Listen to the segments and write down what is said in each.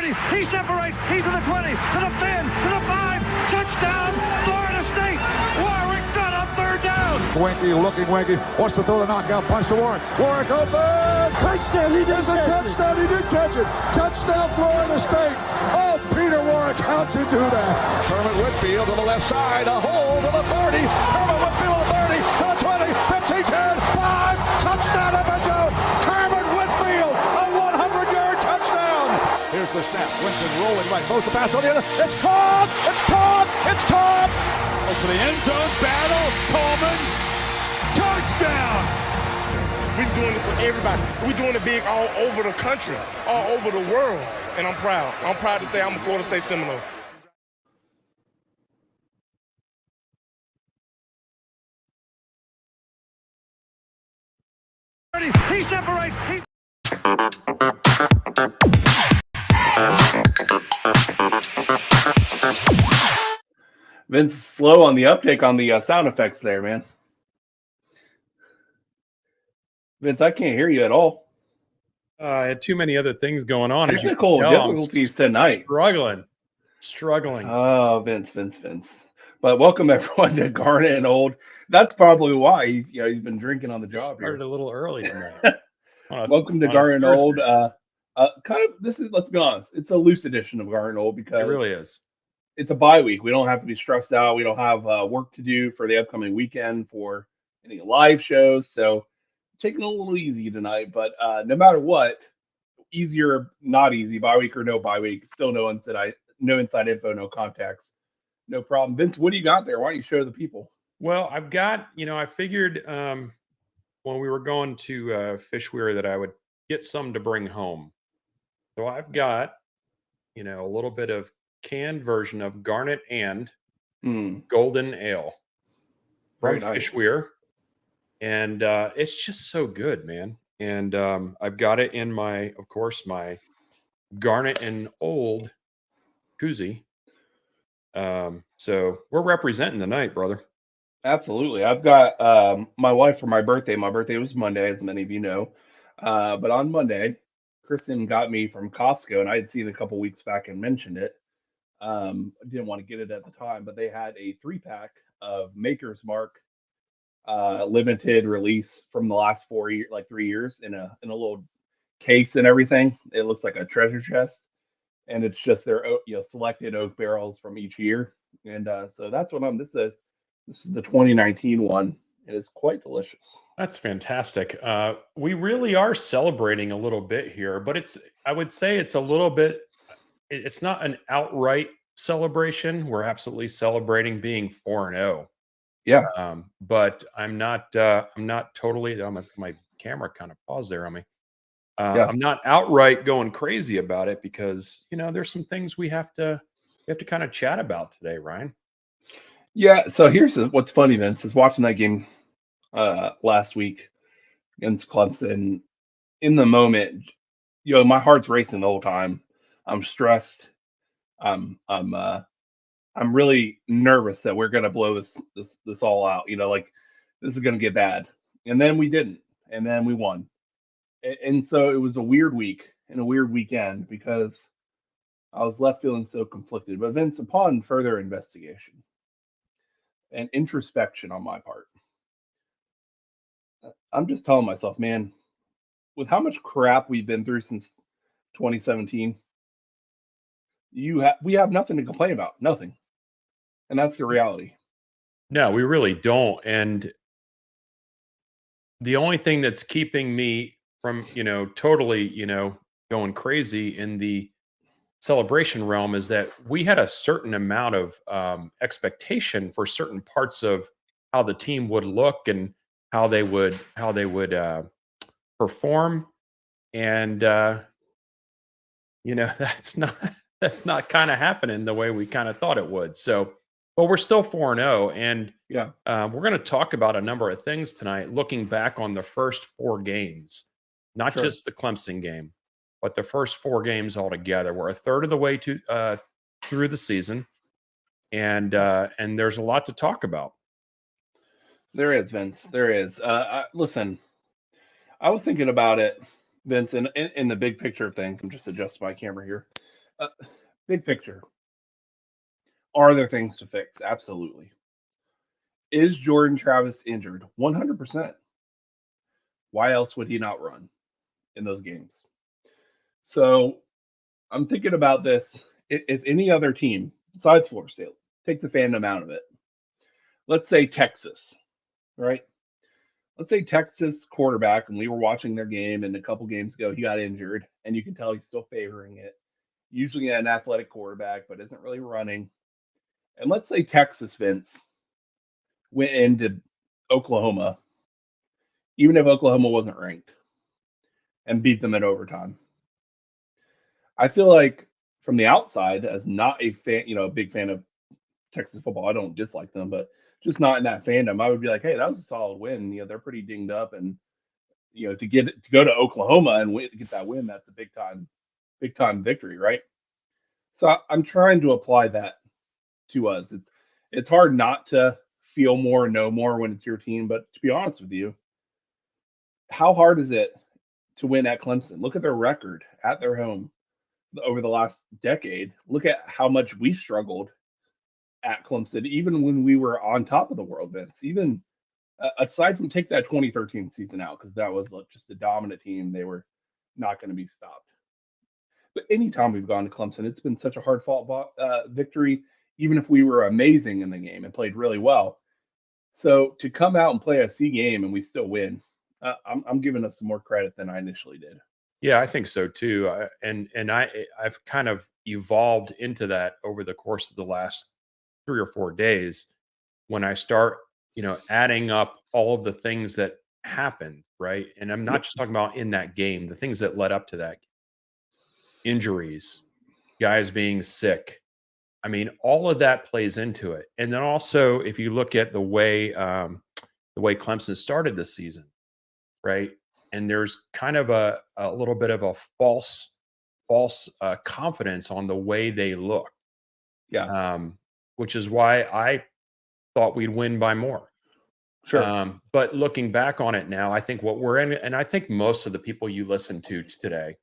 He separates. He's to the 20, to the 10, to the 5. Touchdown, Florida State. Warwick got up third down. Winky looking Winky. Wants to throw the knockout punch to Warwick. Warwick open. Touchdown. He does a touchdown. He did catch it. Touchdown, Florida State. Oh, Peter Warwick, how'd you do that? Kermit Whitfield to the left side. A hole to the 30. Kermit Whitfield to the 30, to the 20, 15, 10, 5. Touchdown, FSU. Kermit Whitfield, a 100-yard touchdown. Here's the snap. Winston rolling right. Throws the pass on the other. It's caught. It's caught. It's caught. For the end zone battle, Coleman, touchdown! We're doing it for everybody. We're doing it big all over the country, all over the world, and I'm proud. I'm proud to say I'm a Florida State Seminole. He separates. Vince is slow on the uptake on the sound effects there, man. Vince, I can't hear you at all. I had too many other things going on. Technical difficulties tonight. Struggling. Oh, Vince. But welcome everyone to Garnet and Old. That's probably why he's been drinking on the job here. Started a little early tonight. Welcome to Garnet and Old. Let's be honest, it's a loose edition of Garnet and Old because it really is. It's a bye week. We don't have to be stressed out. We don't have work to do for the upcoming weekend for any live shows. So taking it a little easy tonight, but no matter what, easy or not easy, bye week or no bye week, still no inside info, no contacts, no problem. Vince, what do you got there? Why don't you show the people? Well, I've got, I figured when we were going to Fish Weir that I would get some to bring home. So I've got, a little bit of canned version of Garnet and Golden Ale from Fish Weir. And it's just so good, man. And I've got it in my Garnet and Old koozie. So we're representing the night, brother. Absolutely. I've got my wife for my birthday. My birthday was Monday, as many of you know. But on Monday, Kristen got me from Costco, and I had seen it a couple weeks back and mentioned it. I didn't want to get it at the time, but they had a 3-pack of Maker's Mark limited release from the last 3 years in a little case and everything. It looks like a treasure chest, and it's just their selected oak barrels from each year. And so that's what this is the 2019 one. It is quite delicious. That's fantastic. We really are celebrating a little bit here, but I would say it's a little bit. It's not an outright celebration. We're absolutely celebrating being 4-0. Yeah. But I'm not totally. My camera kind of paused there on me. I'm not outright going crazy about it because there's some things we have to kind of chat about today, Ryan. Yeah. So here's what's funny, Vince, is watching that game last week against Clemson. In the moment, my heart's racing the whole time. I'm stressed. I'm really nervous that we're gonna blow this all out. This is gonna get bad. And then we didn't. And then we won. And so it was a weird week and a weird weekend because I was left feeling so conflicted. But Vince, upon further investigation and introspection on my part, I'm just telling myself, man, with how much crap we've been through since 2017, we have nothing to complain about, nothing. And that's the reality. No, we really don't. And the only thing that's keeping me from, totally, going crazy in the celebration realm is that we had a certain amount of expectation for certain parts of how the team would look and how they would perform. And, that's not kind of happening the way we kind of thought it would. So, but we're still 4-0. And we're going to talk about a number of things tonight, looking back on the first 4 games, not just the Clemson game, but the first 4 games altogether. We're a third of the way through the season. And there's a lot to talk about. There is, Vince. There is. Listen, I was thinking about it, Vince, in the big picture of things. I'm just adjusting my camera here. Big picture. Are there things to fix? Absolutely. Is Jordan Travis injured? 100%. Why else would he not run in those games? So I'm thinking about this. If any other team besides Florida State, take the fandom out of it. Let's say Texas, right? Let's say Texas quarterback, and we were watching their game, and a couple games ago he got injured, and you can tell he's still favoring it. Usually an athletic quarterback, but isn't really running. And let's say Texas, Vince, went into Oklahoma, even if Oklahoma wasn't ranked, and beat them in overtime. I feel like from the outside, as not a fan, a big fan of Texas football, I don't dislike them, but just not in that fandom, I would be like, hey, that was a solid win. They're pretty dinged up, and to go to Oklahoma and get that win, that's a big time victory, right? So I'm trying to apply that to us. It's hard not to feel more, know more when it's your team, but to be honest with you, how hard is it to win at Clemson? Look at their record at their home over the last decade. Look at how much we struggled at Clemson, even when we were on top of the world, Vince. Even aside from take that 2013 season out, because that was just a dominant team. They were not going to be stopped. But anytime we've gone to Clemson, it's been such a hard-fought victory, even if we were amazing in the game and played really well. So to come out and play a C game and we still win, I'm giving us some more credit than I initially did. Yeah, I think so too. I've kind of evolved into that over the course of the last 3 or 4 days when I start, adding up all of the things that happened, right? And I'm not just talking about in that game, the things that led up to that. Injuries, guys being sick. I mean, all of that plays into it. And then also, if you look at the way Clemson started this season, right? And there's kind of a little bit of a false confidence on the way they look. Yeah, Which is why I thought we'd win by more. sure. But looking back on it now, I think what we're in, and I think most of the people you listen to today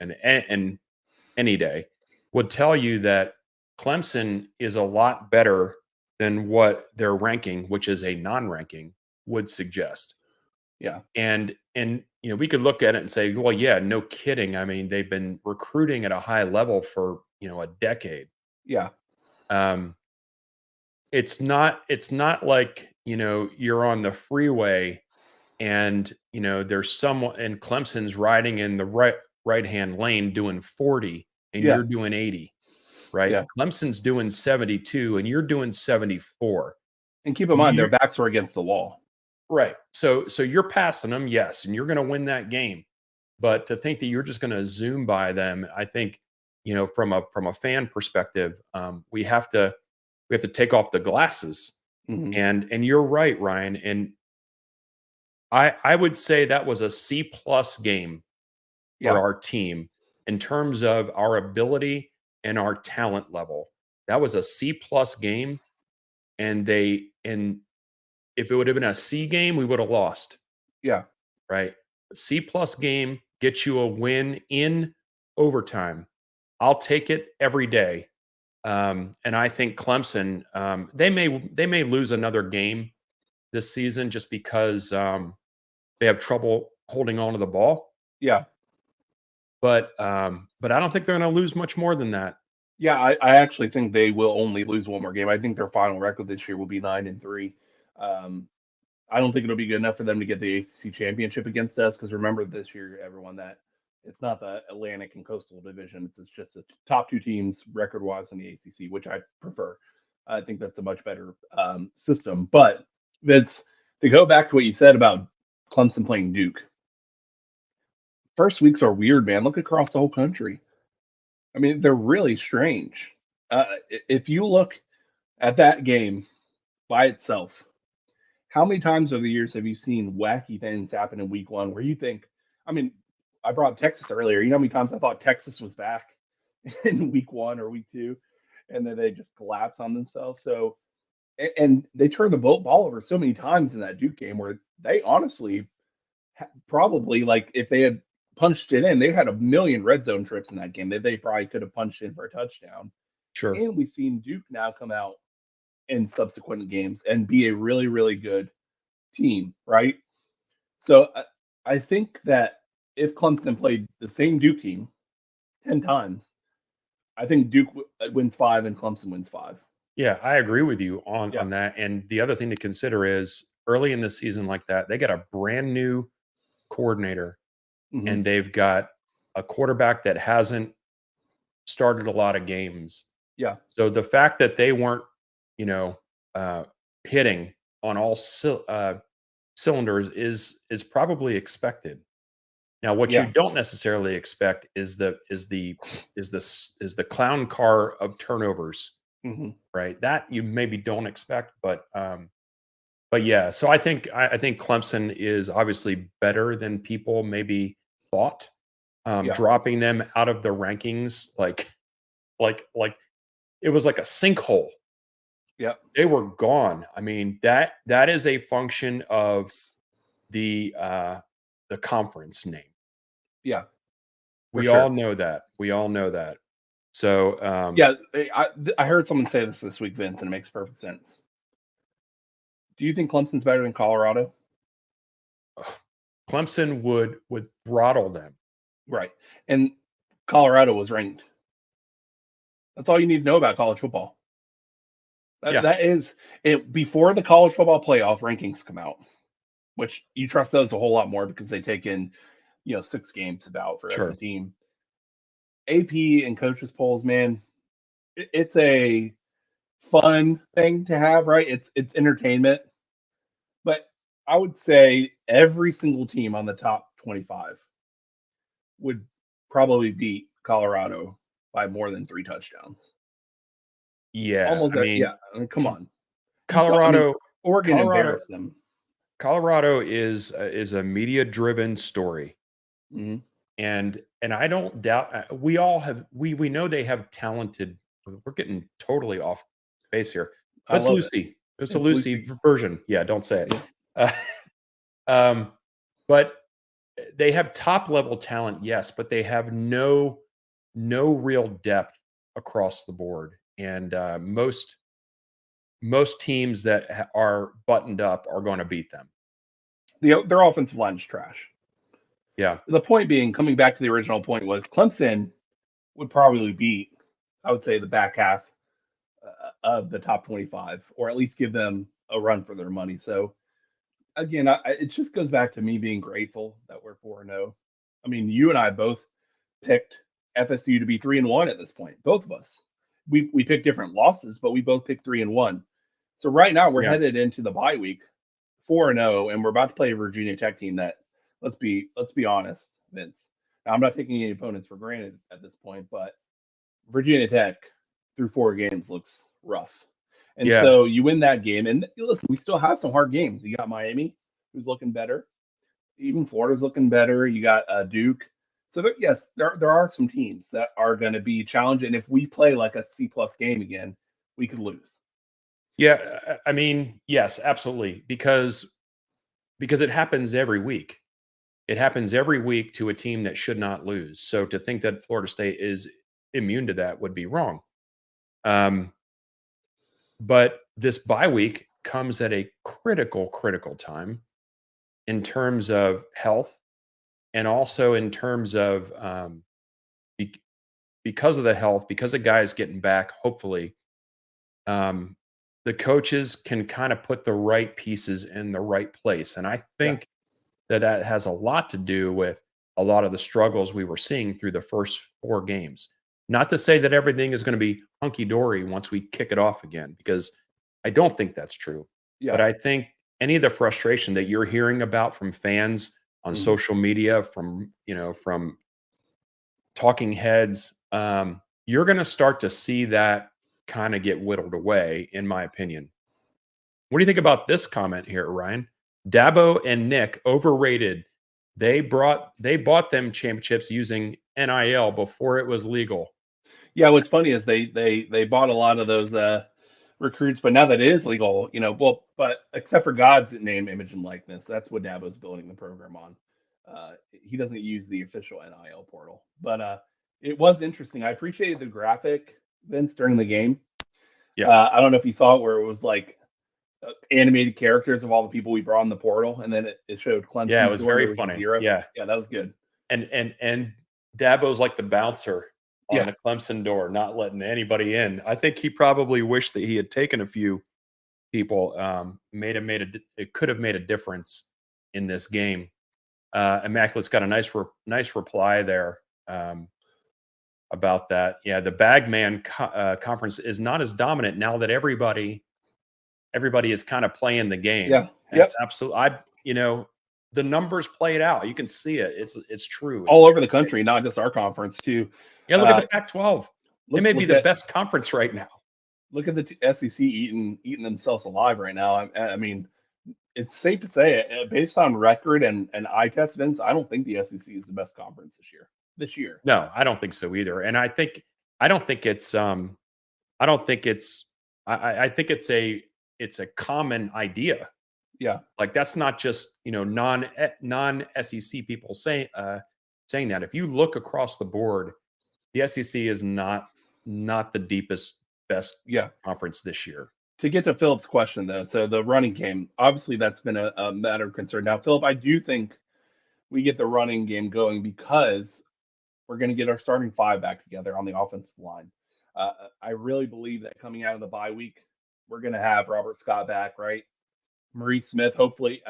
and any day would tell you that Clemson is a lot better than what their ranking, which is a non-ranking, would suggest. Yeah, And we could look at it and say, well, yeah, no kidding. I mean, they've been recruiting at a high level for a decade. yeah, Um, it's not like you're on the freeway and there's someone and Clemson's riding in the right hand lane doing 40 and yeah, you're doing 80, right? yeah. Clemson's doing 72 and you're doing 74. And keep in mind, their You backs were against the wall. Right. So you're passing them, yes, and you're going to win that game. But to think that you're just going to zoom by them, I think from a fan perspective, we have to take off the glasses. Mm-hmm. And you're right, Ryan. And I would say that was a C+ game for Yeah, our team in terms of our ability and our talent level. That was a C+ game, and if it would have been a C game, we would have lost. yeah, Right? C+ game gets you a win in overtime. I'll take it every day. And I think Clemson, they may lose another game this season just because they have trouble holding on to the ball. yeah. But I don't think they're going to lose much more than that. Yeah, I actually think they will only lose one more game. I think their final record this year will be 9-3. I don't think it'll be good enough for them to get the ACC championship against us because remember this year, everyone, that it's not the Atlantic and Coastal Division. It's just the top two teams record-wise in the ACC, which I prefer. I think that's a much better system. But Vince, to go back to what you said about Clemson playing Duke, first weeks are weird, man. Look across the whole country. I mean, they're really strange. If you look at that game by itself, how many times over the years have you seen wacky things happen in week one where you think, I mean, I brought up Texas earlier. You know how many times I thought Texas was back in week one or week two, and then they just collapse on themselves. So, and they turned the ball over so many times in that Duke game where they honestly probably, like, if they had punched it in. They had a million red zone trips in that game that they probably could have punched in for a touchdown. Sure. And we've seen Duke now come out in subsequent games and be a really, really good team, right? So I think that if Clemson played the same Duke team 10 times, I think Duke wins 5 and Clemson wins 5. Yeah, I agree with you on Yeah. that. And the other thing to consider is early in the season like that, they got a brand new coordinator Mhm. and they've got a quarterback that hasn't started a lot of games. Yeah. So the fact that they weren't, hitting on all cylinders is probably expected. Now, what you Yeah. don't necessarily expect is the clown car of turnovers, Mhm. right? That you maybe don't expect, but yeah. So I think Clemson is obviously better than people maybe thought. Yeah. Dropping them out of the rankings, like it was like a sinkhole. Yeah. They were gone. I mean, that is a function of the conference name. Yeah. For We sure. all know that. We all know that. So, Yeah, I heard someone say this week, Vince, and it makes perfect sense. Do you think Clemson's better than Colorado? Clemson would throttle them. Right. And Colorado was ranked. That's all you need to know about college football. Yeah. That is it before the college football playoff rankings come out, which you trust those a whole lot more because they take in, 6 games about for Sure. every team. AP and coaches polls, man, it's a fun thing to have, right? It's entertainment. But I would say every single team on the top 25 would probably beat Colorado by more than 3 touchdowns. Yeah. Almost I there. mean, Yeah. I mean, come on. Colorado Oregon Colorado embarrassed them. Colorado is a media driven story. Mhm. And I don't doubt we all have we know they have talented. We're getting totally off base here. I But it's love it. Lucy. It's a It's Lucy Lucy. version. Yeah, don't say it. Yeah. But they have top level talent, yes, but they have no real depth across the board. And most teams that are buttoned up are going to beat them. Their offensive line is trash. Yeah. The point being, coming back to the original point, was Clemson would probably beat, I would say, the back half of the top 25, or at least give them a run for their money. So again, it just goes back to me being grateful that we're 4-0. I mean, you and I both picked FSU to be 3-1 at this point. Both of us. We picked different losses, but we both picked 3-1. So right now we're Yeah. headed into the bye week 4-0, and we're about to play a Virginia Tech team that, let's be honest, Vince. Now, I'm not taking any opponents for granted at this point, but Virginia Tech through 4 games looks rough. And Yeah. so you win that game, and listen, we still have some hard games. You got Miami, who's looking better. Even Florida's looking better. You got Duke. So yes, there are some teams that are going to be challenged, and if we play like a C+ game again, we could lose. Yeah, I mean, yes, absolutely, because it happens every week. It happens every week to a team that should not lose. So to think that Florida State is immune to that would be wrong. But this bye week comes at a critical time in terms of health and also in terms of because of the health, because of guys getting back, hopefully, the coaches can kind of put the right pieces in the right place. And I think that has a lot to do with a lot of the struggles we were seeing through the first 4 games. Not to say that everything is going to be hunky dory once we kick it off again, because I don't think that's true. Yeah. But I think any of the frustration that you're hearing about from fans on Mhm. social media, from talking heads, you're going to start to see that kind of get whittled away, in my opinion. What do you think about this comment here, Ryan? Dabo and Nick overrated. They bought them championships using NIL before it was legal. Yeah, what's funny is they bought a lot of those recruits, but now that it is legal, but except for God's name, image, and likeness, that's what Dabo's building the program on. he doesn't use the official NIL portal. But it was interesting. I appreciated the graphic, Vince, during the game. Yeah. I don't know if you saw it, where it was like animated characters of all the people we brought in the portal, and then it showed Clemson. Yeah, it was very a funny. 0. Yeah. That was good. And Dabo's like the bouncer on Yeah. the Clemson door, not letting anybody in. I think he probably wished that he had taken a few people. It could have made a difference in this game. Immaculate's got a nice reply there about that. Yeah, the Bagman conference is not as dominant now that everybody is kind of playing the game. Yeah. That's absolutely. The numbers play it out. You can see it. It's true. It's All over the country, not just our conference too. Yeah, look at the Pac-12. They may be look the at- best conference right now. Look at the SEC eating themselves alive right now. I mean, it's safe to say, based on record and eye test, Vince, I don't think the SEC is the best conference this year. No, I don't think so either. And I think it's it's a common idea. Yeah. Like, that's not just, non-SEC people saying that. If you look across the board, the SEC is not the best conference this year. To get to Philip's question, though, so the running game, obviously that's been a matter of concern. Now, Philip, I do think we get the running game going because we're going to get our starting 5 back together on the offensive line. I really believe that coming out of the bye week, we're going to have Robert Scott back, right? Maurice Smith, hopefully.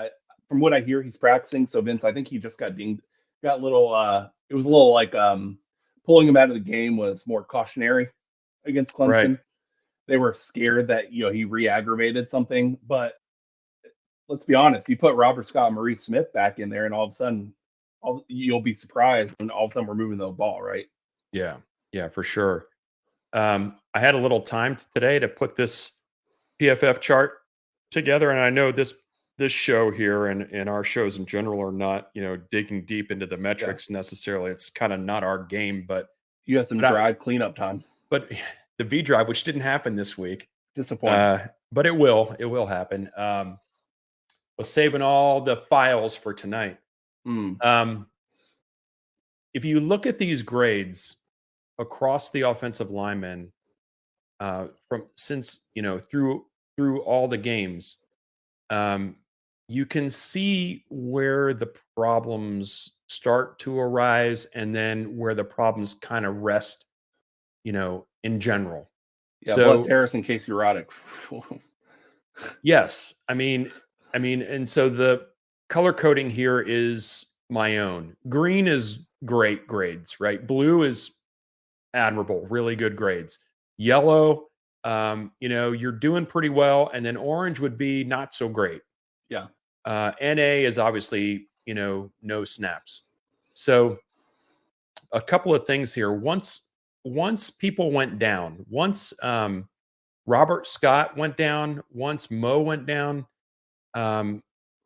From what I hear, he's practicing. So, Vince, I think he just got dinged. Got a little, it was a little like pulling him out of the game was more cautionary against Clemson. Right. They were scared that, he re-aggravated something. But let's be honest, you put Robert Scott and Maurice Smith back in there, and all of a sudden, you'll be surprised when all of a sudden we're moving the ball, right? Yeah, for sure. I had a little time today to put this PFF chart together, and I know this show here and our shows in general are not, digging deep into the metrics necessarily. It's kind of not our game, but you have some drive cleanup time. But the V drive, which didn't happen this week, disappointing. But it will happen. Was saving all the files for tonight. If you look at these grades across the offensive linemen, through all the games, you can see where the problems start to arise and then where the problems kind of rest, in general. Yeah, so, plus Harrison Casey Roddick. Yes. I mean, and so the color coding here is my own. Green is great grades, right? Blue is admirable, really good grades. Yellow, you're doing pretty well. And then orange would be not so great. Yeah. NA is obviously, no snaps. So a couple of things here. Once people went down, once Robert Scott went down, once Mo went down,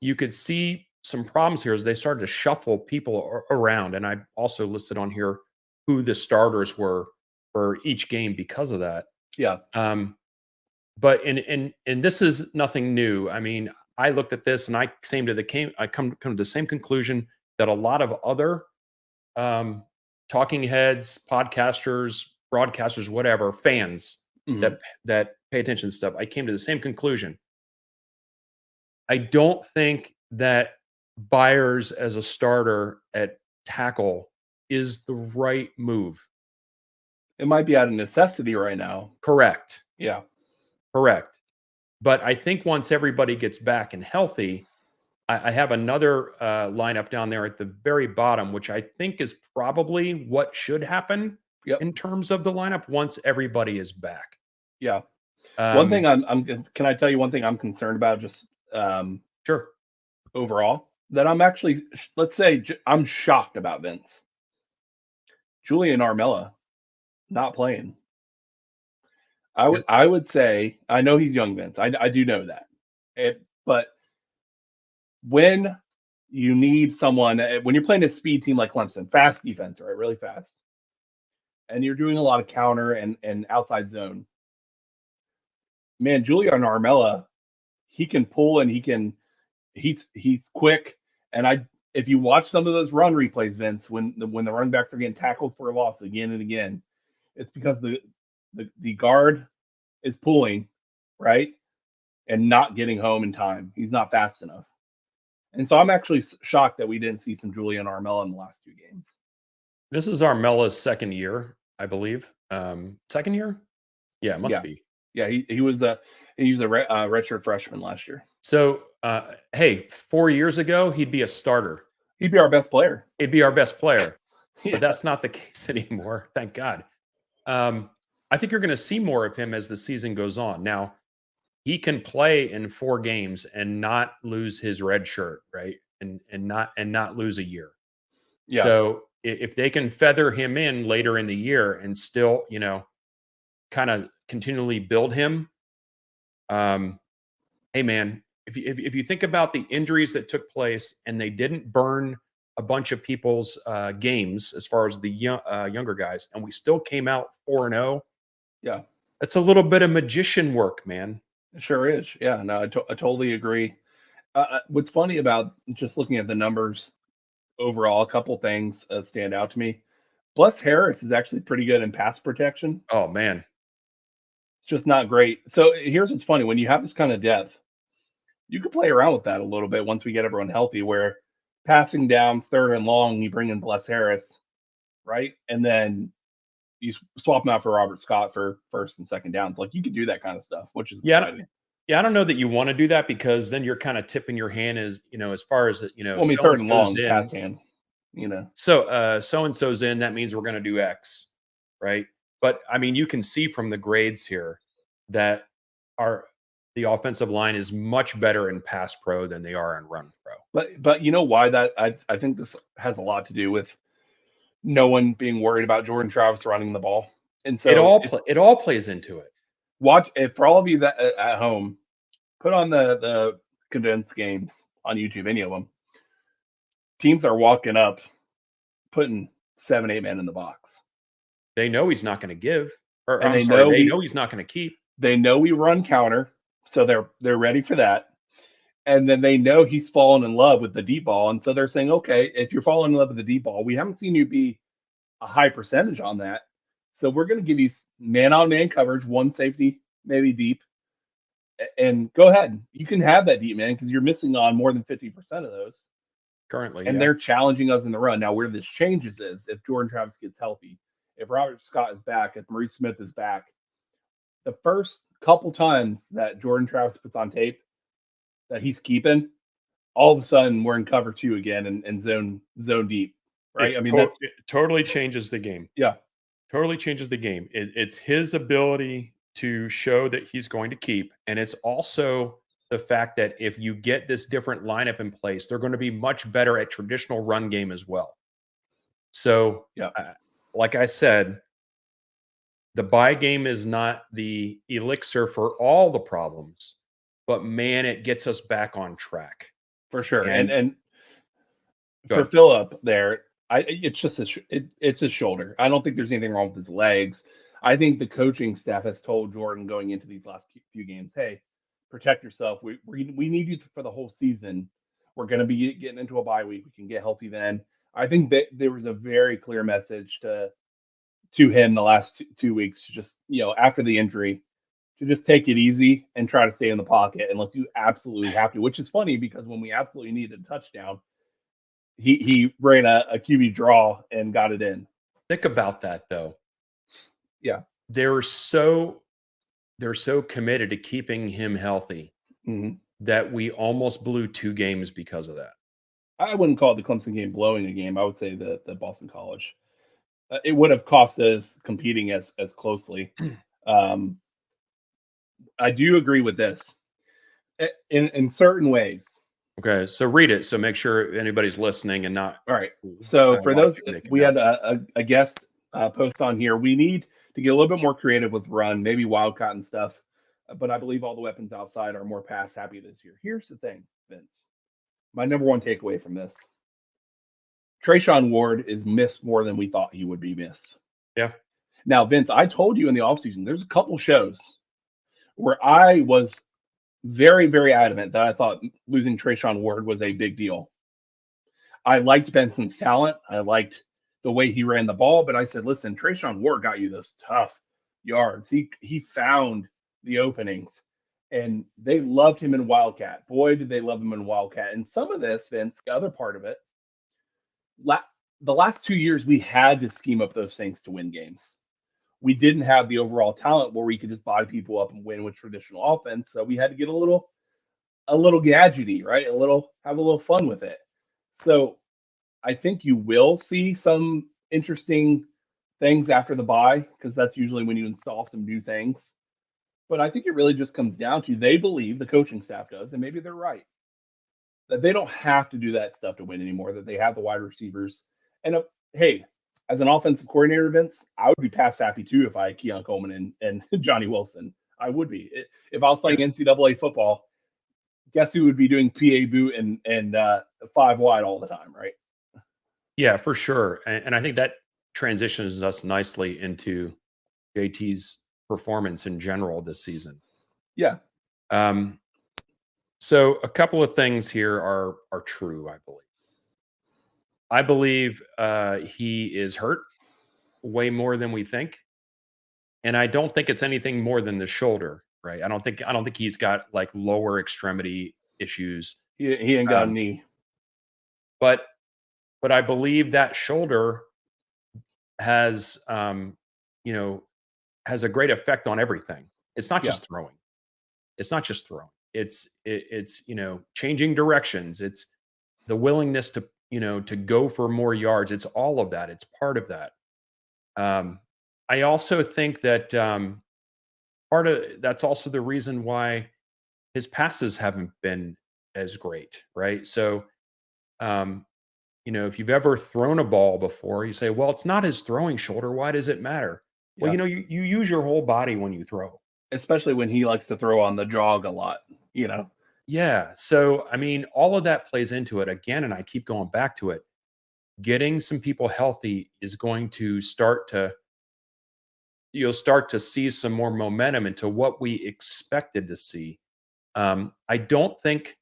you could see some problems here as they started to shuffle people around. And I also listed on here who the starters were for each game because of that. Yeah. But and this is nothing new. I mean, I looked at this and I come to the same conclusion that a lot of other talking heads, podcasters, broadcasters, whatever, fans that pay attention to stuff. I came to the same conclusion. I don't think that Byers as a starter at tackle is the right move. It might be out of necessity right now. Correct. Yeah. Correct. But I think once everybody gets back and healthy, I have another lineup down there at the very bottom, which I think is probably what should happen in terms of the lineup once everybody is back. Yeah. One thing can I tell you one thing I'm concerned about just sure. Overall that I'm actually, let's say I'm shocked about, Vince. Julian Armella not playing. I would say, I know he's young, Vince. I do know that. But when you need someone, when you're playing a speed team like Clemson, fast defense, right? Really fast. And you're doing a lot of counter and outside zone. Man, Julian Armella, he can pull and he's quick. And if you watch some of those run replays, Vince, when the running backs are getting tackled for a loss again and again, it's because the guard is pulling, right, and not getting home in time. He's not fast enough. And so I'm actually shocked that we didn't see some Julian Armella in the last 2 games. This is Armella's second year, I believe. Second year? Yeah, it must be. Yeah, he was a redshirt freshman last year. So, hey, 4 years ago, he'd be a starter. He'd be our best player. He'd be our best player. Yeah. But that's not the case anymore, thank God. I think you're going to see more of him as the season goes on. Now, he can play in 4 games and not lose his red shirt, right? And not lose a year. Yeah. So if they can feather him in later in the year and still, kind of continually build him, hey man, if you think about the injuries that took place and they didn't burn a bunch of people's games as far as the younger guys, and we still came out 4-0. Yeah, that's a little bit of magician work, man. It sure is. Yeah, no, I totally agree. What's funny about just looking at the numbers overall, a couple things stand out to me. Bless Harris is actually pretty good in pass protection. Oh man, it's just not great. So here's what's funny: when you have this kind of depth, you can play around with that a little bit once we get everyone healthy. Where passing down 3rd and long, you bring in Bless Harris, right, and then you swap him out for Robert Scott for 1st and 2nd downs. Like, you could do that kind of stuff, which is exciting. Yeah, I don't know that you want to do that, because then you're kind of tipping your hand as far as Well, I mean, 3rd and long, pass hand. So so-and-so's in, that means we're going to do X, right? But I mean, you can see from the grades here that the offensive line is much better in pass pro than they are in run pro. But you know why that? I think this has a lot to do with no one being worried about Jordan Travis running the ball, and so it all plays into it. Watch it for all of you that at home. Put on the condensed games on YouTube, any of them. Teams are walking up, putting 7-8 men in the box. They know he's not going to give, or and they know he's not going to keep. They know we run counter, so they're ready for that. And then they know he's fallen in love with the deep ball, and so they're saying, okay, if you're falling in love with the deep ball, we haven't seen you be a high percentage on that, so we're going to give you man-on-man coverage, 1 safety, maybe deep. And go ahead. You can have that deep man because you're missing on more than 50% of those currently. And they're challenging us in the run. Now, where this changes is if Jordan Travis gets healthy, if Robert Scott is back, if Maurice Smith is back, the first couple times that Jordan Travis puts on tape that he's keeping, all of a sudden we're in cover 2 again and zone deep. Right. It totally changes the game. Yeah. Totally changes the game. It's his ability to show that he's going to keep. And it's also the fact that if you get this different lineup in place, they're going to be much better at traditional run game as well. So, like I said, the bye game is not the elixir for all the problems, but man, it gets us back on track. For sure. And for Phillip there, it's just it's his shoulder. I don't think there's anything wrong with his legs. I think the coaching staff has told Jordan going into these last few games, hey, protect yourself. We need you for the whole season. We're going to be getting into a bye week. We can get healthy then. I think that there was a very clear message to him the last 2 weeks to just, after the injury, to just take it easy and try to stay in the pocket unless you absolutely have to, which is funny because when we absolutely needed a touchdown, he ran a QB draw and got it in. Think about that, though. Yeah. They're so committed to keeping him healthy that we almost blew 2 games because of that. I wouldn't call it the Clemson game blowing a game. I would say the Boston College. It would have cost us competing as closely. I do agree with this in certain ways. Okay, so read it. So make sure anybody's listening and not. All right. So for those, we had a guest post on here. We need to get a little bit more creative with run, maybe wildcat and stuff. But I believe all the weapons outside are more pass happy this year. Here's the thing, Vince. My number one takeaway from this. Trayshawn Ward is missed more than we thought he would be missed. Yeah. Now, Vince, I told you in the offseason, there's a couple shows where I was very, very adamant that I thought losing Trayshawn Ward was a big deal. I liked Benson's talent. I liked the way he ran the ball, but I said, listen, Trayshawn Ward got you those tough yards. He found the openings, and they loved him in Wildcat. Boy, did they love him in Wildcat. And some of this, Vince, the other part of it, the last 2 years, we had to scheme up those things to win games. We didn't have the overall talent where we could just body people up and win with traditional offense. So we had to get a little gadgety, right? Have a little fun with it. So I think you will see some interesting things after the bye, because that's usually when you install some new things. But I think it really just comes down to they believe, the coaching staff does, and maybe they're right, that they don't have to do that stuff to win anymore, that they have the wide receivers. And hey, as an offensive coordinator, Vince, I would be past happy too if I had Keon Coleman and Johnny Wilson. I would be. If I was playing NCAA football, guess who would be doing PA boot and 5 wide all the time, right? Yeah, for sure. And I think that transitions us nicely into JT's performance in general this season. Yeah. So a couple of things here are true, I believe. I believe he is hurt way more than we think. And I don't think it's anything more than the shoulder, right? I don't think he's got like lower extremity issues. He ain't got a knee. But I believe that shoulder has has a great effect on everything. It's not just throwing. It's not just throwing. It's changing directions. It's the willingness to to go for more yards. It's all of that. It's part of that. I also think that part of that's also the reason why his passes haven't been as great, right? So, if you've ever thrown a ball before, you say, well, it's not his throwing shoulder. Why does it matter? Well, you use your whole body when you throw. Especially when he likes to throw on the jog a lot, Yeah. So, I mean, all of that plays into it again. And I keep going back to it. Getting some people healthy is going to you'll start to see some more momentum into what we expected to see. I don't think,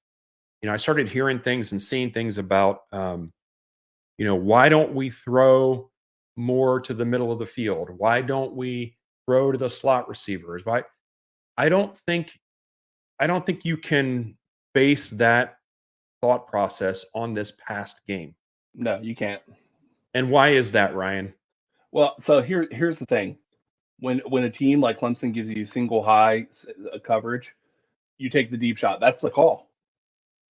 I started hearing things and seeing things about, why don't we throw more to the middle of the field? Why don't we throw to the slot receivers? Why? I don't think you can base that thought process on this past game. No, you can't. And why is that, Ryan? Well, so here's the thing. When a team like Clemson gives you single high coverage, you take the deep shot. That's the call.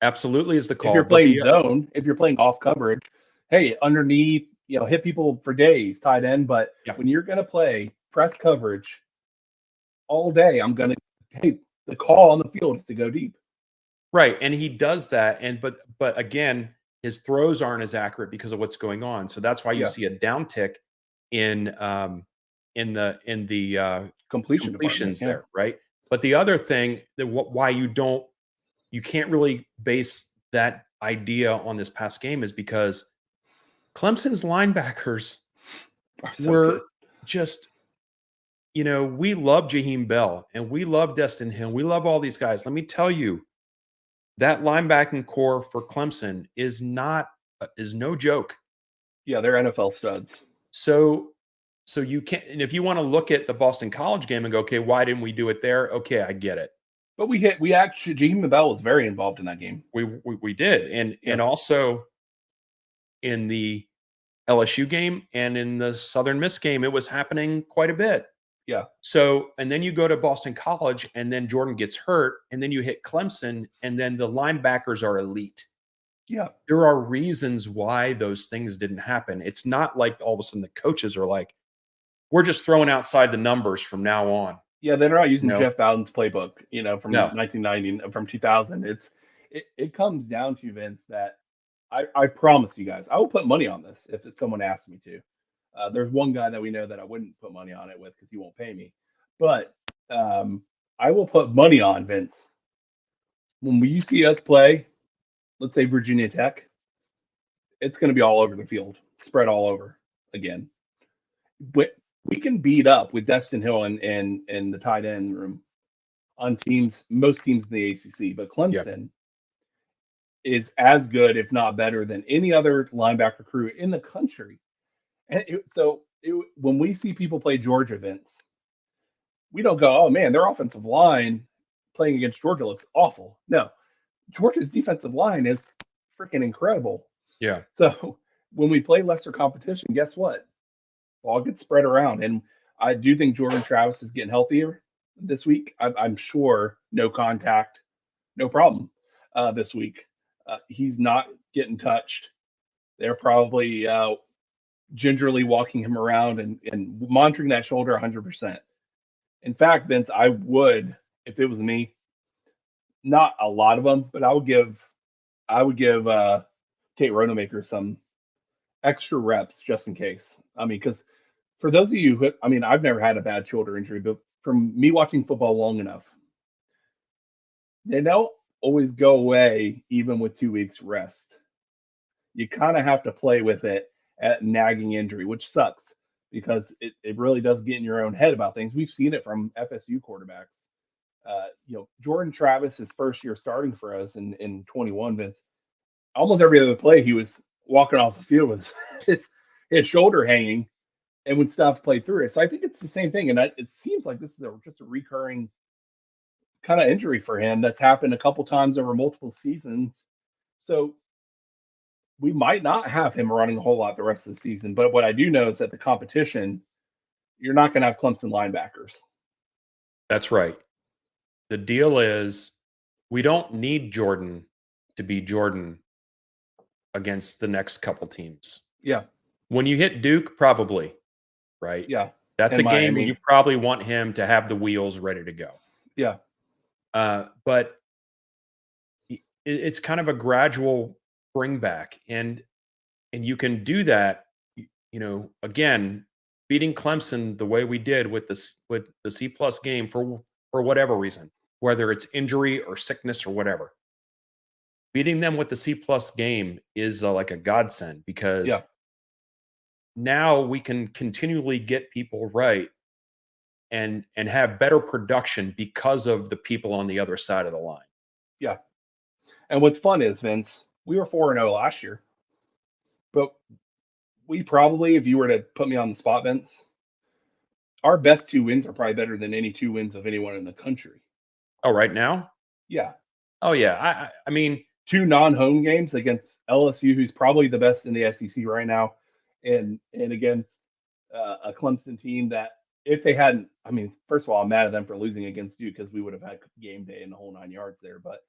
Absolutely is the call. If you're playing zone, if you're playing off coverage, hey, underneath, hit people for days, tight end. But when you're going to play press coverage all day, the call on the field is to go deep. Right, and he does that. And but again, his throws aren't as accurate because of what's going on. So that's why you see a downtick in the completions there, right? But the other thing why you can't really base that idea on this past game is because Clemson's linebackers were just, we love Jaheim Bell and we love Destin Hill. We love all these guys. Let me tell you, that linebacking core for Clemson is no joke. Yeah, they're NFL studs. So you can't, and if you want to look at the Boston College game and go, okay, why didn't we do it there? Okay, I get it. But we actually, Jaheim Bell was very involved in that game. We did. And also in the LSU game and in the Southern Miss game, it was happening quite a bit. Yeah. So, and then you go to Boston College and then Jordan gets hurt and then you hit Clemson and then the linebackers are elite. Yeah. There are reasons why those things didn't happen. It's not like all of a sudden the coaches are like, we're just throwing outside the numbers from now on. Yeah, they're not using Jeff Bowden's playbook, from 1990, from 2000. It comes down to, Vince, that I promise you guys, I will put money on this if someone asks me to. There's one guy that we know that I wouldn't put money on it with because he won't pay me. But I will put money on, Vince. When you see us play, let's say Virginia Tech, it's going to be all over the field, spread all over again. But we can beat up with Destin Hill and the tight end room on most teams in the ACC. But Clemson, is as good, if not better, than any other linebacker crew in the country. And when we see people play Georgia, Vince, we don't go, oh man, their offensive line playing against Georgia looks awful. No, Georgia's defensive line is freaking incredible. Yeah. So when we play lesser competition, guess what? Ball gets spread around. And I do think Jordan Travis is getting healthier this week. I'm sure no contact, no problem this week. He's not getting touched. They're probably gingerly walking him around and monitoring that shoulder 100%. In fact, Vince, I would, if it was me, not a lot of them, but I would give Tate Rodemaker some extra reps just in case. I mean, because for those of you who, I mean, I've never had a bad shoulder injury, but from me watching football long enough, they don't always go away even with 2 weeks rest. You kind of have to play with it at nagging injury, which sucks because it really does get in your own head about things. We've seen it from FSU quarterbacks. Jordan Travis, his first year starting for us in 21, Vince, almost every other play he was walking off the field with his shoulder hanging and would stop to play through it. So I think it's the same thing. And it seems like this is just a recurring kind of injury for him that's happened a couple times over multiple seasons. So we might not have him running a whole lot the rest of the season. But what I do know is that the competition, you're not going to have Clemson linebackers. That's right. The deal is we don't need Jordan to be Jordan against the next couple teams. Yeah. When you hit Duke, probably, right? Yeah. That's And a game where Miami. you probably want him to have the wheels ready to go. Yeah. But it's kind of a gradual bring back. And you can do that, again, beating Clemson the way we did with the C+ game for whatever reason, whether it's injury or sickness or whatever. Beating them with the C+ game is like a godsend because now we can continually get people right and have better production because of the people on the other side of the line. Yeah. And what's fun is, Vince, we were 4-0 last year, but we probably, if you were to put me on the spot, Vince, our best 2 wins are probably better than any 2 wins of anyone in the country. Oh, right now? Yeah. Oh, yeah. I mean, 2 non-home games against LSU, who's probably the best in the SEC right now, and against a Clemson team that if they hadn't, I mean, first of all, I'm mad at them for losing against Duke because we would have had game day and the whole 9 yards there. But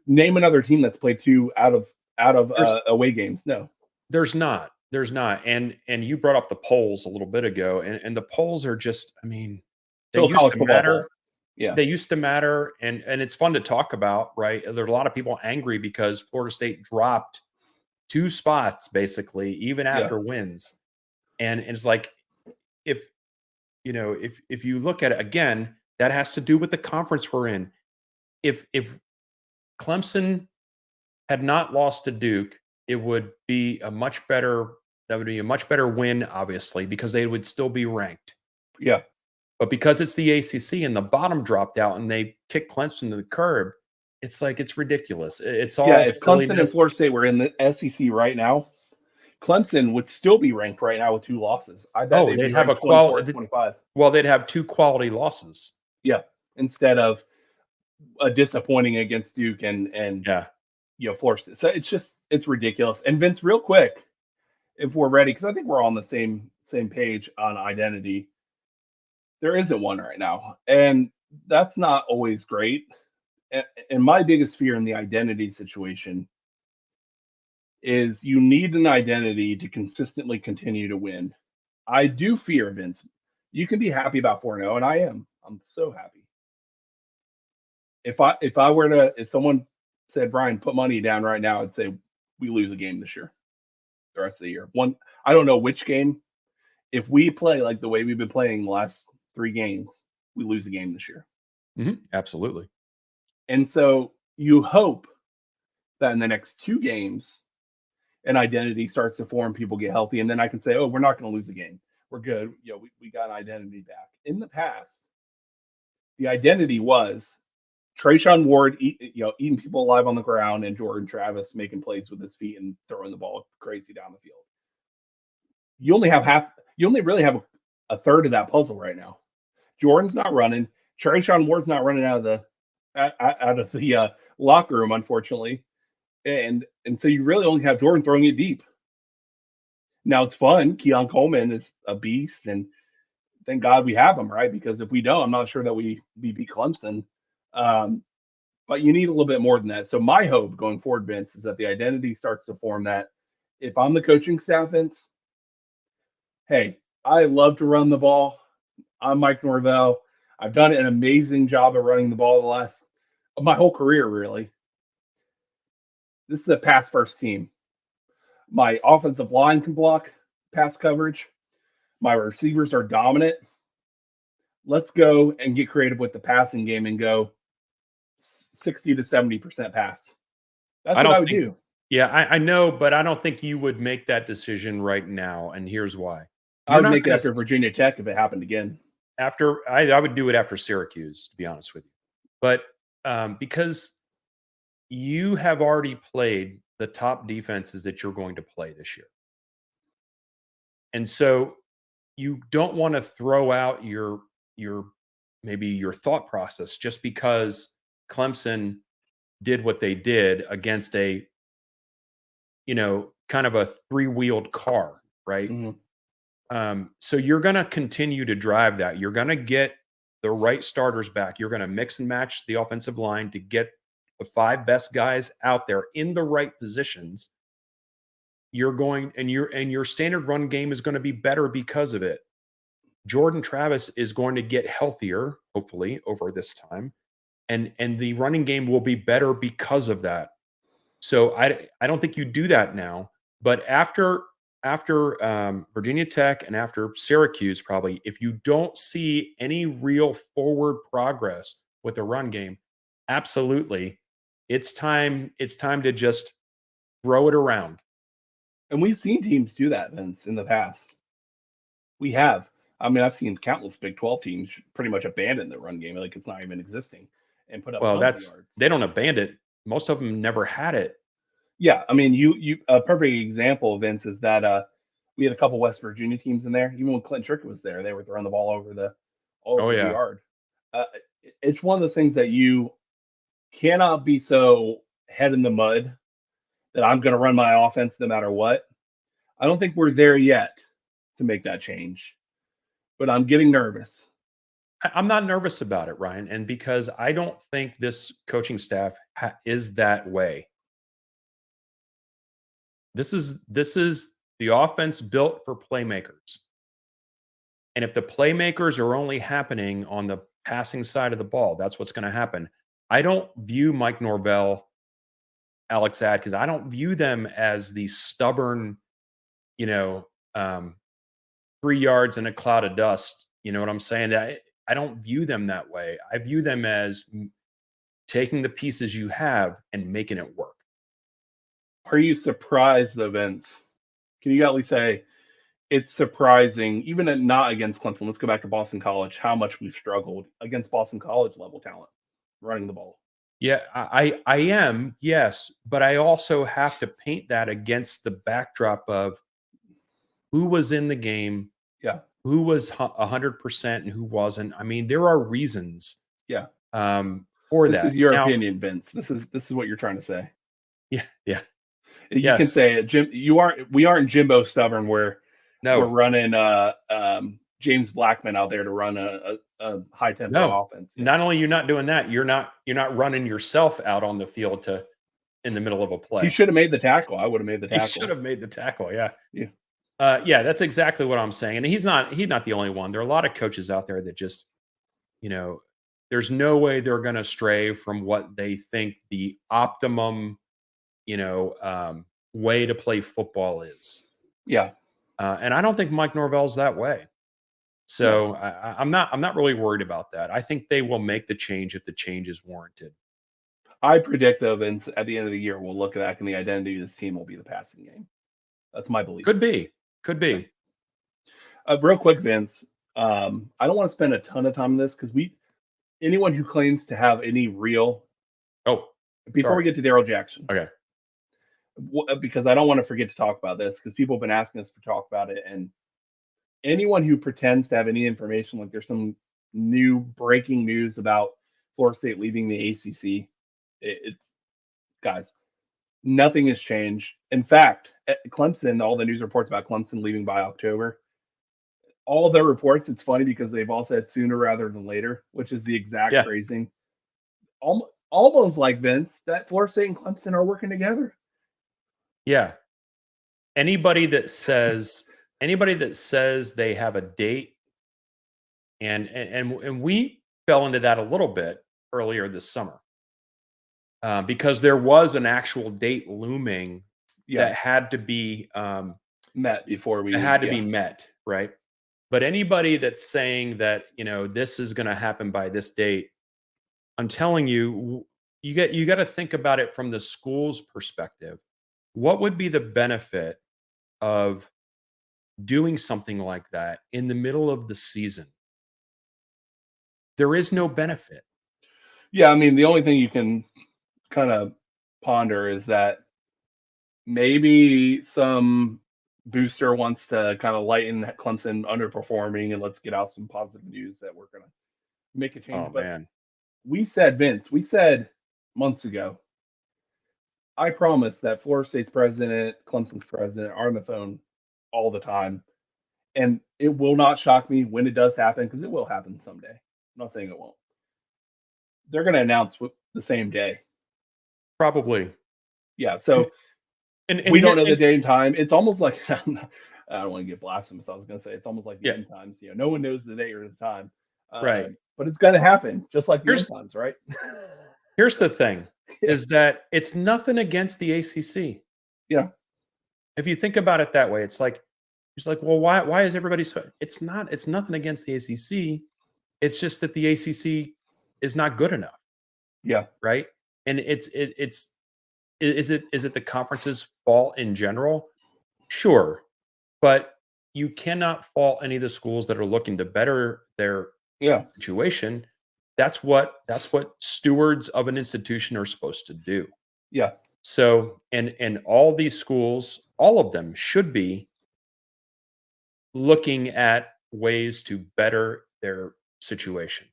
name another team that's played 2 out of away games. No, there's not. And you brought up the polls a little bit ago, and the polls are just, I mean, they used to matter. Yeah, they used to matter, and it's fun to talk about, right? There's a lot of people angry because Florida State dropped 2 spots basically, even after wins, and it's like if you look at it again, that has to do with the conference we're in. If Clemson had not lost to Duke, it would be a much better. That would be a much better win, obviously, because they would still be ranked. Yeah. But because it's the ACC and the bottom dropped out and they kicked Clemson to the curb, it's like it's ridiculous. It's all if Clemson and Florida State were in the SEC right now, Clemson would still be ranked right now with 2 losses. I bet they'd have a quality 25. Well, they'd have 2 quality losses. Yeah, instead of a disappointing against Duke and Florida State. So it's ridiculous. And Vince, real quick, if we're ready, because I think we're all on the same page on identity. There isn't one right now, and that's not always great. And my biggest fear in the identity situation is you need an identity to consistently continue to win. I do fear, Vince, you can be happy about 4-0, and I am. I'm so happy. If someone said, Brian, put money down right now, I'd say we lose a game this year, the rest of the year. I don't know which game. If we play like the way we've been playing the last 3 games, we lose a game this year. Mm-hmm. Absolutely. And so you hope that in the next 2 games, an identity starts to form, people get healthy, and then I can say, oh, we're not going to lose a game. We're good. We got an identity back. In the past, the identity was Trayshawn Ward, eating people alive on the ground, and Jordan Travis making plays with his feet and throwing the ball crazy down the field. You only have half. You only really have a third of that puzzle right now. Jordan's not running. Trayshawn Ward's not running out of the locker room, unfortunately, and so you really only have Jordan throwing it deep. Now it's fun. Keon Coleman is a beast, and thank God we have him, right? Because if we don't, I'm not sure that we beat Clemson. But you need a little bit more than that. So my hope going forward, Vince, is that the identity starts to form that if I'm the coaching staff, Vince, hey, I love to run the ball. I'm Mike Norvell. I've done an amazing job of running the ball of my whole career, really. This is a pass-first team. My offensive line can block pass coverage. My receivers are dominant. Let's go and get creative with the passing game and go 60 to 70% pass. That's what I would do. Yeah, I know, but I don't think you would make that decision right now, and here's why. I would make it after Virginia Tech if it happened again. I would do it after Syracuse, to be honest with you. But because you have already played the top defenses that you're going to play this year. And so you don't want to throw out your maybe your thought process just because Clemson did what they did against a kind of a three-wheeled car, right? Mm-hmm. So you're going to continue to drive that. You're going to get the right starters back. You're going to mix and match the offensive line to get the 5 best guys out there in the right positions. You're going and your standard run game is going to be better because of it. Jordan Travis is going to get healthier, hopefully, over this time. And the running game will be better because of that. So I don't think you do that now. But after Virginia Tech and after Syracuse, probably, if you don't see any real forward progress with the run game, absolutely, it's time to just throw it around. And we've seen teams do that, Vince, in the past. We have. I mean, I've seen countless Big 12 teams pretty much abandon the run game, like it's not even existing, and put up tons of yards. They don't abandon it. Most of them never had it. Yeah, I mean, you a perfect example, Vince, is that we had a couple West Virginia teams in there. Even when Clinton Trickett was there, they were throwing the ball over the yard. It's one of those things that you cannot be so head in the mud that I'm going to run my offense no matter what. I don't think we're there yet to make that change, but I'm getting nervous. I'm not nervous about it, Ryan, and because I don't think this coaching staff is that way. This is the offense built for playmakers. And if the playmakers are only happening on the passing side of the ball, that's what's going to happen. I don't view Mike Norvell, Alex Adkins, I don't view them as the stubborn, 3 yards in a cloud of dust. You know what I'm saying? I don't view them that way. I view them as taking the pieces you have and making it work. Are you surprised, though, Vince? Can you at least say it's surprising, even not against Clemson? Let's go back to Boston College, how much we've struggled against Boston College level talent running the ball. Yeah, I am, yes, but I also have to paint that against the backdrop of who was in the game, who was 100% and who wasn't. I mean, there are reasons. Yeah. For this that. Is your opinion, Vince. This is what you're trying to say. Yeah. You can say it, Jim. We aren't Jimbo stubborn where we're running James Blackman out there to run a high tempo offense. Yeah. Not only you're not doing that, you're not running yourself out on the field in the middle of a play. He should have made the tackle. I would have made the tackle. He should have made the tackle. Yeah. Yeah. Yeah, that's exactly what I'm saying. And he's not the only one. There are a lot of coaches out there that just, there's no way they're going to stray from what they think the optimum, way to play football is. Yeah. And I don't think Mike Norvell's that way. So I'm not really worried about that. I think they will make the change if the change is warranted. I predict, though, Vince, at the end of the year, we'll look back and the identity of this team will be the passing game. That's my belief. Could be. Real quick, Vince, I don't want to spend a ton of time on this because anyone who claims to have any real. Oh, Before we sorry. get to Daryl Jackson, Okay. because I don't want to forget to talk about this, because people have been asking us to talk about it, and anyone who pretends to have any information, like there's some new breaking news about Florida State leaving the ACC, it's guys, nothing has changed. In fact, Clemson, all the news reports about Clemson leaving by October, all the reports, it's funny because they've all said sooner rather than later, which is the exact Yeah. phrasing. Almost like, Vince, that Florida State and Clemson are working together. Yeah. Anybody that says they have a date, and we fell into that a little bit earlier this summer, because there was an actual date looming Yeah, that had to be met before we. met, right? But anybody that's saying that, this is going to happen by this date, I'm telling you, you got to think about it from the school's perspective. What would be the benefit of doing something like that in the middle of the season? There is no benefit. Yeah, I mean, the only thing you can kind of ponder is that maybe some booster wants to kind of lighten Clemson underperforming, and let's get out some positive news that we're going to make a change. Oh But man. we said months ago, I promise that Florida State's president, Clemson's president are on the phone all the time. And it will not shock me when it does happen, because it will happen someday. I'm not saying it won't. They're going to announce the same day. Probably. Yeah. So And we here, don't know the and, day and time. It's almost like, I don't want to get blasphemous. I was going to say it's almost like the yeah, end times. No one knows the day or the time. right. But it's going to happen, just like the end Here's times, right? here's the thing, Yeah. is that it's nothing against the ACC. Yeah. If you think about it that way, it's like, well, why is everybody so? It's nothing against the ACC. It's just that the ACC is not good enough, Yeah. right? And is it the conference's fault in general? Sure, but you cannot fault any of the schools that are looking to better their Yeah. situation. That's what stewards of an institution are supposed to do. Yeah. So, and all these schools, all of them should be looking at ways to better their situation.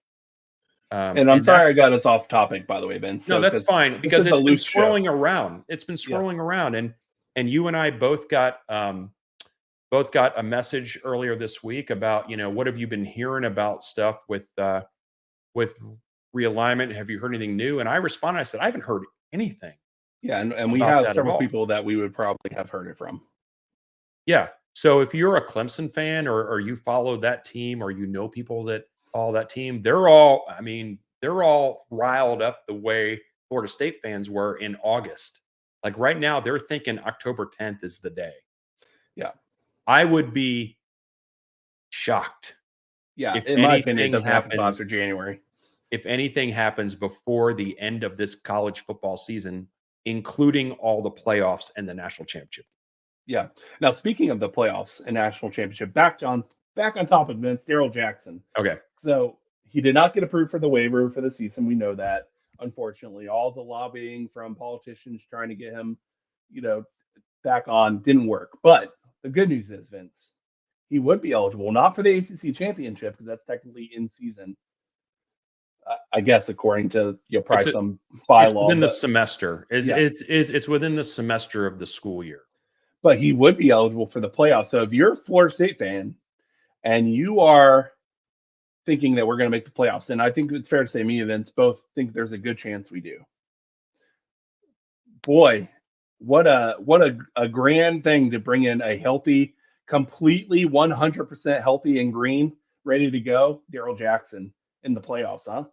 And I'm And sorry that's I got us off topic, by the way, Ben. no, So, that's because fine, this because is a it's been loose show. swirling around. It's been Yeah. swirling around, and you and I both got a message earlier this week about, what have you been hearing about stuff with realignment? Have you heard anything new? And I responded, I said, I haven't heard anything Yeah. And we about have that at several all. people that we would probably have heard it from. Yeah. So if you're a Clemson fan, or you follow that team, or people that follow that team, they're all riled up the way Florida State fans were in August. Like right now, they're thinking October 10th is the day. Yeah. I would be shocked Yeah. if In my opinion, it anything doesn't happen until happens. after January. If anything happens before the end of this college football season, including all the playoffs and the national championship. Yeah. Now, speaking of the playoffs and national championship, back on topic, Vince, Daryl Jackson. Okay. So he did not get approved for the waiver for the season. We know that. Unfortunately, all the lobbying from politicians trying to get him, back on didn't work. But the good news is, Vince, he would be eligible, not for the ACC championship, because that's technically in season. I guess according to probably some bylaw. It's within the semester. Yeah. It's within the semester of the school year. But he would be eligible for the playoffs. So if you're a Florida State fan and you are thinking that we're going to make the playoffs, and I think it's fair to say me and Vince both think there's a good chance we do. Boy, what a grand thing to bring in a healthy, completely 100% healthy and green, ready to go Daryl Jackson in the playoffs, huh?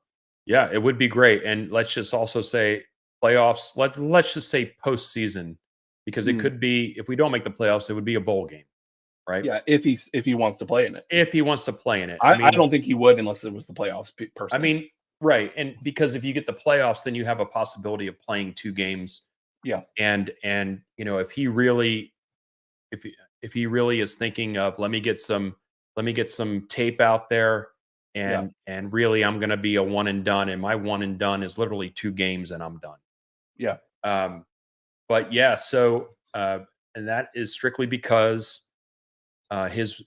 Yeah, it would be great. And let's just also say playoffs. Let's just say postseason, because it could be, if we don't make the playoffs, it would be a bowl game, right? Yeah, if he wants to play in it. If he wants to play in it. I don't think he would unless it was the playoffs. Personally, I mean, right. And because if you get the playoffs, then you have a possibility of playing 2 games. Yeah. And if he really is thinking of, let me get some tape out there, and really I'm going to be a one and done, and my one and done is literally 2 games and I'm done. Yeah. But yeah, so and that is strictly because his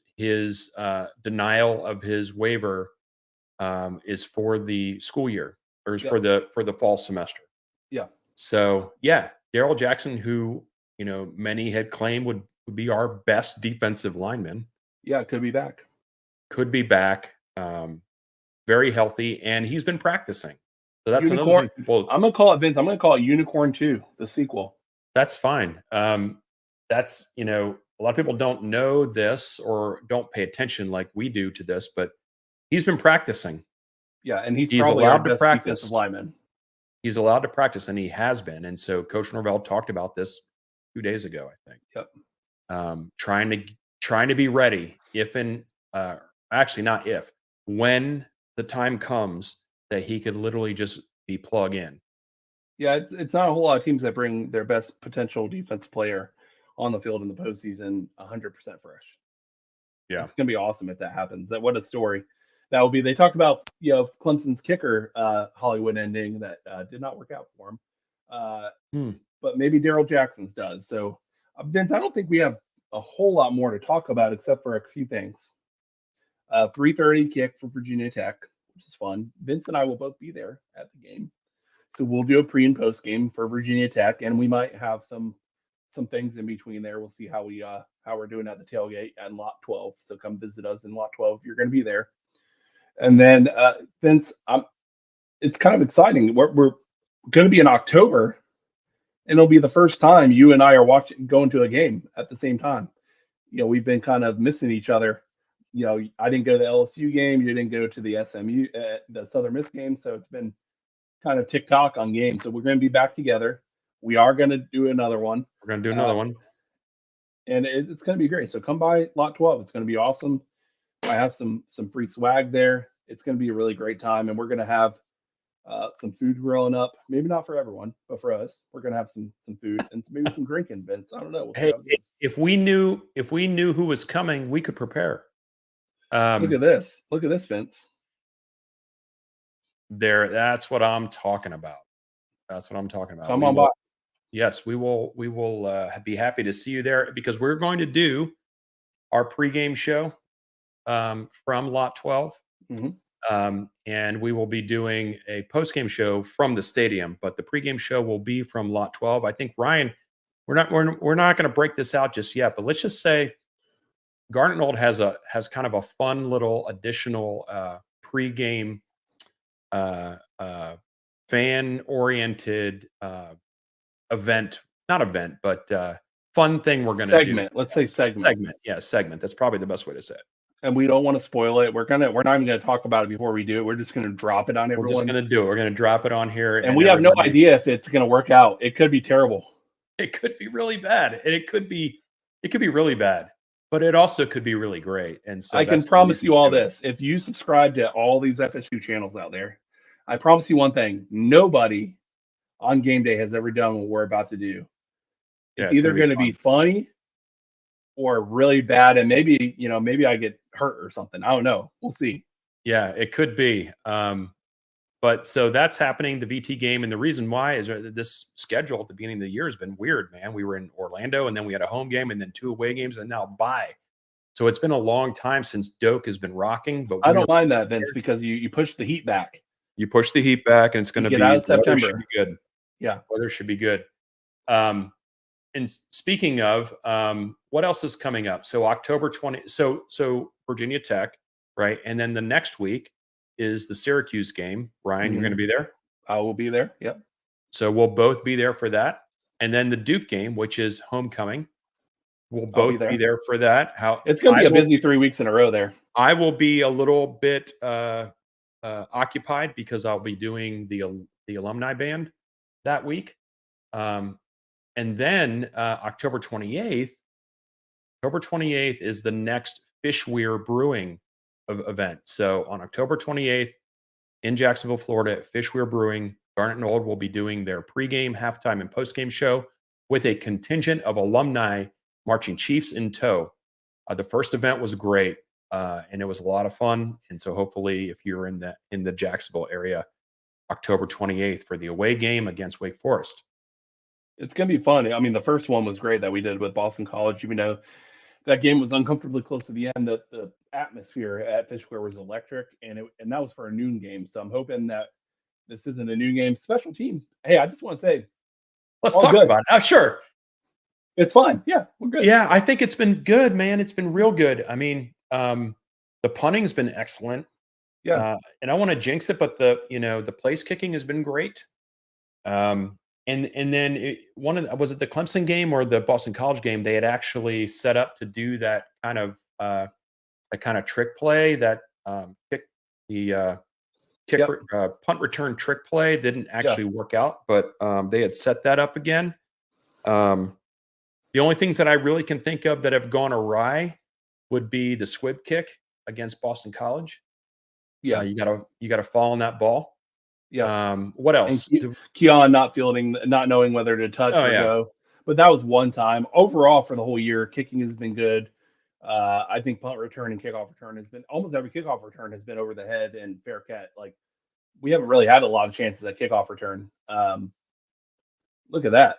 denial of his waiver is for the school year, or is for the fall semester. Yeah. So yeah, Daryl Jackson, who many had claimed would be our best defensive lineman, Yeah, could be back. could be back, very healthy, and he's been practicing. So that's another Unicorn. thing people. I'm gonna call it, Vince. I'm gonna call it Unicorn 2, the sequel. That's fine. That's a lot of people don't know this or don't pay attention like we do to this, but he's been practicing. Yeah, and he's He's probably our allowed to best practice. defensive lineman. He's allowed to practice, and he has been. And so Coach Norvell talked about this 2 days ago, I think. Yep. Trying to be ready actually not if, when the time comes that he could literally just be plug in. Yeah, it's not a whole lot of teams that bring their best potential defense player on the field in the postseason 100% fresh. Yeah, it's gonna be awesome if that happens. What a story that will be. They talked about Clemson's kicker Hollywood ending that did not work out for him, but maybe Daryl Jackson's does. So Vince, I don't think we have a whole lot more to talk about except for a few things. 3:30 kick for Virginia Tech, which is fun. Vince and I will both be there at the game. So we'll do a pre and post game for Virginia Tech, and we might have some things in between there. We'll see how we're doing at the tailgate and Lot 12. So come visit us in Lot 12 if you're going to be there. And then Vince, it's kind of exciting. We're going to be in October, and it'll be the first time you and I are going to a game at the same time. We've been kind of missing each other. I didn't go to the LSU game. You didn't go to the SMU, the Southern Miss game. So it's been kind of tick-tock on games. So we're going to be back together. We are going to do another one. We're going to do another one. And it's going to be great. So come by Lot 12. It's going to be awesome. I have some free swag there. It's going to be a really great time. And we're going to have some food grilling up. Maybe not for everyone, but for us. We're going to have some food and maybe some drinking, Vince. I don't know. Hey, if we knew who was coming, we could prepare. Look at this. Look at this, Vince. That's what I'm talking about. That's what I'm talking about. Come on by. Yes, we will be happy to see you there, because we're going to do our pregame show from Lot 12. Mm-hmm. And we will be doing a postgame show from the stadium, but the pregame show will be from Lot 12. I think, Ryan, we're not going to break this out just yet, but let's just say Garnet and Old has kind of a fun little additional pregame fan-oriented fun thing we're going to do. Segment. Let's say segment. Yeah, segment. That's probably the best way to say it. And we don't want to spoil it. We're not even going to talk about it before we do it. We're just going to drop it on everyone. We're just going to do it. We're going to drop it on here. And we have no idea if it's going to work out. It could be terrible. It could be really bad. And it could be really bad, but it also could be really great. And so I can promise you all this. If you subscribe to all these FSU channels out there, I promise you one thing. Nobody on game day has ever done what we're about to do. It's either going to be funny or really bad, and maybe I get hurt or something. I don't know. We'll see. Yeah, it could be. But so that's happening, the VT game, and the reason why is this schedule at the beginning of the year has been weird, man. We were in Orlando, and then we had a home game, and then 2 away games, and now a bye. So it's been a long time since Doak has been rocking. But I don't mind that, Vince, because you push the heat back. You push the heat back, and it's going to be out of September. Should be good. Yeah, weather should be good. And speaking of, what else is coming up? So October 20. So Virginia Tech, right? And then the next week is the Syracuse game. Ryan, you're going to be there? I will be there. Yep. So we'll both be there for that. And then the Duke game, which is homecoming, we'll both be there for that. It's going to be a busy 3 weeks in a row there. I will be a little bit occupied because I'll be doing the alumni band that week. And then October 28th is the next Fishweir Brewing event. So on October 28th in Jacksonville, Florida, at Fishweir Brewing, Garnet and Old will be doing their pregame, halftime, and postgame show with a contingent of alumni marching Chiefs in tow. The first event was great. and it was a lot of fun. And so hopefully, if you're in the Jacksonville area, October 28th for the away game against Wake Forest. It's gonna be fun. I mean, the first one was great that we did with Boston College. Even though that game was uncomfortably close to the end, the atmosphere at Fish Square was electric, and that was for a noon game. So I'm hoping that this isn't a noon game. Special teams. Hey, I just want to say, Let's all talk good. about it. Oh, sure. It's fine. Yeah, we're good. Yeah, I think it's been good, man. It's been real good. I mean, the punting's been excellent. Yeah. And I want to jinx it, but the place kicking has been great. And then was it the Clemson game or the Boston College game? They had actually set up to do that kind of trick play that kick the Yep. punt return trick play didn't actually work out, but they had set that up again. The only things that I really can think of that have gone awry would be the squib kick against Boston College. Yeah. You gotta fall on that ball. Yeah. What else? And Keon not knowing whether to touch or go. But that was one time. Overall, for the whole year, kicking has been good. I think punt return and kickoff return has been almost every kickoff return has been over the head and fair catch. Like we haven't really had a lot of chances at kickoff return. Look at that.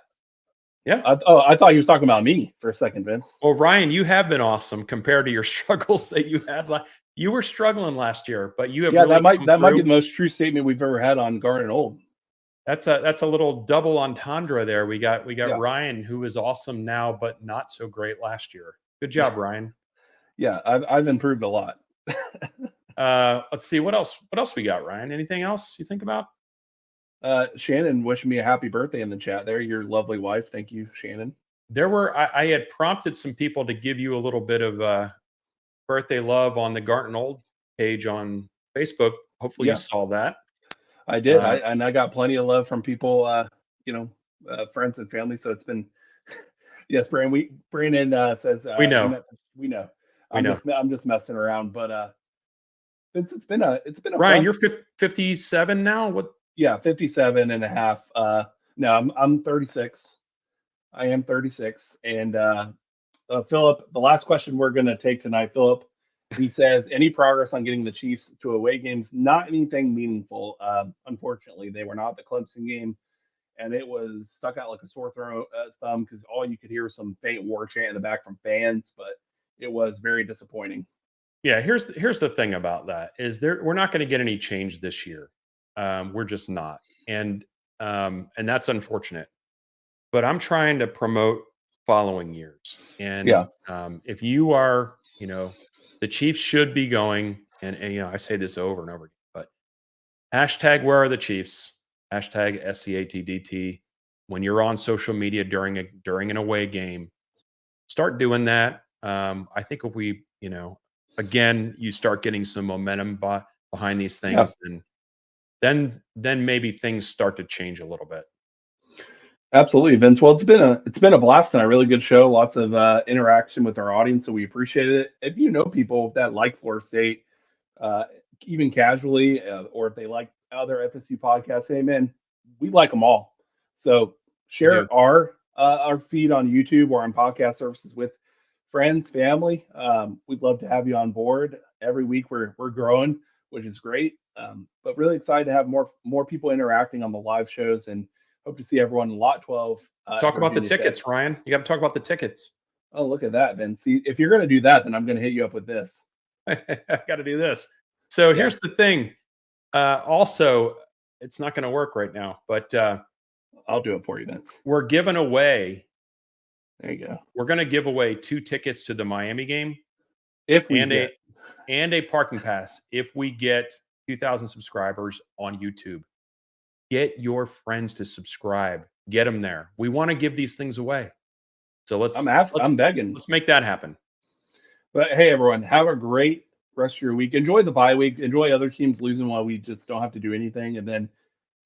Yeah. I thought you was talking about me for a second, Vince. Well, Ryan, you have been awesome compared to your struggles that you had. You were struggling last year, but you have. Yeah, really that might be the most true statement we've ever had on Garnet and Old. That's a little double entendre there. We got Ryan, who is awesome now, but not so great last year. Good job, Ryan. Yeah, I've improved a lot. Let's see what else we got, Ryan. Anything else you think about? Shannon wishing me a happy birthday in the chat there. Your lovely wife. Thank you, Shannon. I had prompted some people to give you a little bit of birthday love on the Garnet and Old page on Facebook. Hopefully you saw that. I did. I got plenty of love from people, friends and family. So it's been, yes, Brandon says, we know. I'm just messing around, but it's been a Ryan, you're 57 now. What? Yeah, 57 and a half. No, I'm 36. I am 36. And Philip, the last question we're going to take tonight, Philip, he says, any progress on getting the Chiefs to away games? Not anything meaningful. Unfortunately, they were not the Clemson game, and it was stuck out like a sore thumb because all you could hear was some faint war chant in the back from fans, but it was very disappointing. Yeah, here's the thing about that is we're not going to get any change this year. We're just not, and that's unfortunate. But I'm trying to promote following years, and if you are, the Chiefs should be going, and I say this over and over again, but hashtag where are the Chiefs? Hashtag SCATDT. When you're on social media during an away game, start doing that. I think if we, again, you start getting some momentum behind these things, then maybe things start to change a little bit. Absolutely, Vince. Well, it's been a blast and a really good show. Lots of interaction with our audience, so we appreciate it. If you know people that like Florida State, even casually, or if they like other FSU podcasts, hey man, we like them all. So share our feed on YouTube or on podcast services with friends, family. We'd love to have you on board. Every week we're growing, which is great. But really excited to have more people interacting on the live shows, and hope to see everyone in Lot 12. Talk about the tickets, Ryan. You got to talk about the tickets. Oh, look at that, Vince. See, if you're going to do that, then I'm going to hit you up with this. I got to do this. So here's the thing. Also, it's not going to work right now, but I'll do it for you, Vince. We're giving away. There you go. We're going to give away 2 tickets to the Miami game, and a parking pass if we get 2,000 subscribers on YouTube. Get your friends to subscribe. Get them there. We want to give these things away. So I'm begging. Let's make that happen. But hey, everyone, have a great rest of your week. Enjoy the bye week. Enjoy other teams losing while we just don't have to do anything, and then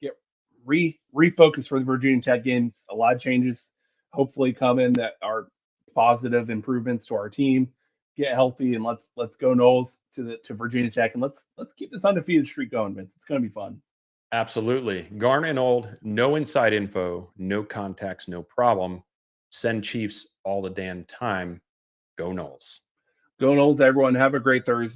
get refocused for the Virginia Tech games. A lot of changes hopefully coming that are positive improvements to our team. Get healthy and let's go Noles to Virginia Tech, and let's keep this undefeated streak going, Vince. It's going to be fun. Absolutely. Garnet and Old, no inside info, no contacts, no problem. Send Chiefs all the damn time. Go Noles. Go Knowles, everyone. Have a great Thursday.